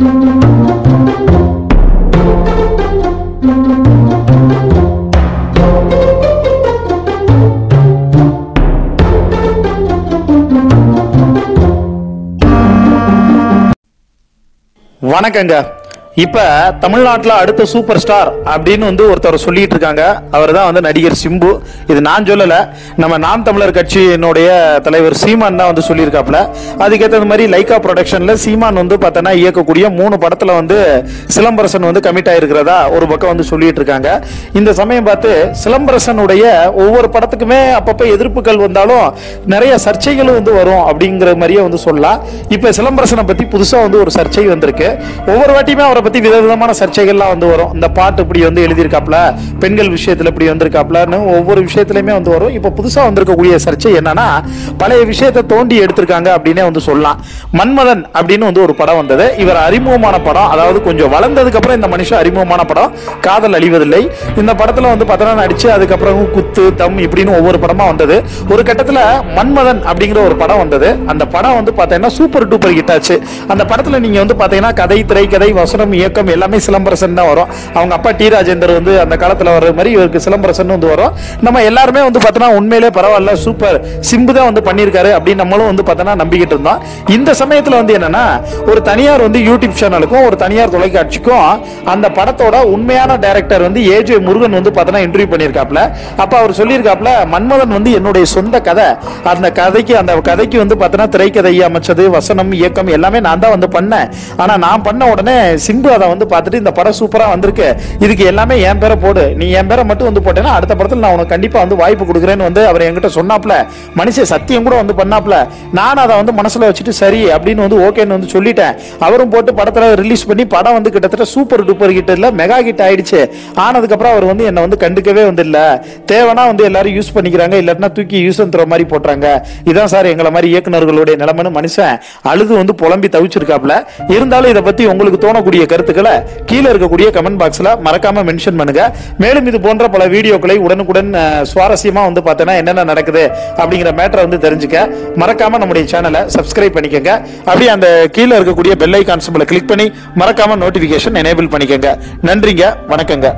வணக்கங்க. இப்ப தமிழ்நாட்டில் அடுத்த சூப்பர் ஸ்டார் அப்படின்னு ஒருத்தர் சொல்லிட்டு இருக்காங்க. அவர் தான் நடிகர் சிம்பு. இது நான் சொல்லல, நம்ம நாம் தமிழர் கட்சியினுடைய தலைவர் சீமான் தான் சொல்லியிருக்காப்ல. அதுக்கேற்ற மாதிரி லைகா ப்ரொடக்ஷன்ல சீமான் பார்த்தனா இயக்கக்கூடிய 3 படத்துல சிலம்பரசன் கமிட் ஆயிருக்கிறதா ஒரு பக்கம் சொல்லிட்டு இருக்காங்க. இந்த சமயம் பார்த்து சிலம்பரசனுடைய ஒவ்வொரு படத்துக்குமே அப்பப்ப எதிர்ப்புகள் வந்தாலும் நிறைய சர்ச்சைகளும் வரும் அப்படிங்கிற மாதிரியே சொல்லலாம். இப்ப சிலம்பரசனை பத்தி புதுசா ஒரு சர்ச்சை வந்திருக்கு. ஒவ்வொரு வாட்டியுமே அவரை பத்தி விதவிதமான சர்ச்சைகள்லாம் வரும். இந்த பாட்டு இப்படி எழுதியிருக்காப்ல, பெண்கள் விஷயத்துல இப்படி வந்திருக்காப்லன்னு ஒவ்வொரு விஷயத்திலுமே வரும். இப்ப புதுசா வந்திருக்கக்கூடிய சர்ச்சை என்னன்னா, பழைய விஷயத்தை தோண்டி எடுத்திருக்காங்க அப்படின்னே சொல்லலாம். மன்மதன் அப்படின்னு ஒரு படம் வந்தது. இவர் அறிமுகமான படம், அதாவது கொஞ்சம் வளர்ந்ததுக்கு அப்புறம் இந்த மனுஷன் அறிமுகமான படம் காதல் அழிவதில்லை. இந்த படத்துல பார்த்தனா நடிச்சு அதுக்கப்புறம் குத்து தம் இப்படின்னு ஒவ்வொரு படமா வந்தது. ஒரு கட்டத்துல மன்மதன் அப்படிங்கிற ஒரு படம் வந்தது. அந்த படம் பார்த்தீங்கன்னா சூப்பர் டூப்பர் ஹிட் ஆச்சு. அந்த படத்துல நீங்க பார்த்தீங்கன்னா கதை, திரைக்கதை, வசனம், இயக்கம் எல்லாமே சிலம்பரசன் தான் வரும். அவங்க அப்பா டி ராஜேந்தர் அந்த காலத்துல வர்ற மாதிரி இவருக்கு சிலம்பரசன் வரும். நம்ம எல்லாருமே பார்த்தனா உண்மையிலே பரவாயில்ல, சூப்பர், சிம்பு தான் பண்ணியிருக்காரு அப்படின்னு நம்மளும் பார்த்தனா நம்பிக்கிட்டு இருந்தோம். இந்த சமயத்துல என்னன்னா, ஒரு தனியார் யூடியூப் சேனலுக்கும் ஒரு தனியார் தொலைக்காட்சிக்கும் அந்த படத்தோட உண்மையான டைரக்டர் ஏஜே முருகன் பார்த்தனா இன்டர்வியூ பண்ணியிருக்காப்ல. அப்ப அவர் சொல்லியிருக்காப்ல, மன்மதன் என்னுடைய சொந்த கதை. அந்த கதைக்கு பார்த்தனா திரைக்கதை அமைச்சது, வசனம், இயக்கம் எல்லாமே நான் தான் பண்ணேன். ஆனா நான் பண்ண உடனே சிம்பு அதை பார்த்துட்டு இந்த படம் சூப்பரா வந்திருக்கு, இதுக்கு எல்லாமே என் பேரை போடு, நீ என் பேரை மட்டும் போட்டேன்னா அடுத்த படத்தில் நான் உனக்கு கண்டிப்பா வாய்ப்பு கொடுக்குறேன்னு அவர் என்கிட்ட சொன்னாப்ல. மனுஷன் சத்தியம் கூட பண்ணாப்ல. நான் அதை மனசுல வச்சுட்டு சரி அப்படின்னு ஓகேன்னு சொல்லிட்டேன். அவரும் போட்டு படத்துல ரிலீஸ் பண்ணி படம் கிட்டத்தட்ட சூப்பர் டூப்பர் ஹிட் இல்ல, மெகா ஹிட் ஆயிடுச்சு. ஆனதுக்கு அப்புறம் அவர் என்ன கண்டுக்கவே இல்ல. தேவனா எல்லாரும் யூஸ் பண்ணிக்கிறாங்க, இல்லாட்டினா தூக்கி யூஸ் பண்ற மாதிரி போட்டுறாங்க. இதான் சார் எங்களை மாதிரி இயக்குநர்களுடைய நிலைமைன்னு மனுஷன் அழுது புலம்பி தவிச்சிருக்காப்ல. இருந்தாலும் இதை பத்தி உங்களுக்கு தோணக்கூடிய கருத்துக்களை கீழே இருக்கக்கூடிய கமெண்ட் பாக்ஸ்ல மறக்காம மென்ஷன் பண்ணுங்க. மேலும் இது போன்ற பல வீடியோக்களை உடனுக்குடன் சுவாரஸ்யமா பார்த்தேன்னா என்னென்ன நடக்குது அப்படிங்கிற மேட்டரை தெரிஞ்சுக்க மறக்காம நம்முடைய சேனலை சப்ஸ்கிரைப் பண்ணிக்கங்க. அப்படியே அந்த கீழே இருக்கக்கூடிய பெல் ஐகான் சிம்பலை கிளிக் பண்ணி மறக்காம நோட்டிபிகேஷன் எனேபிள் பண்ணிக்கங்க. நன்றிங்க, வணக்கங்க.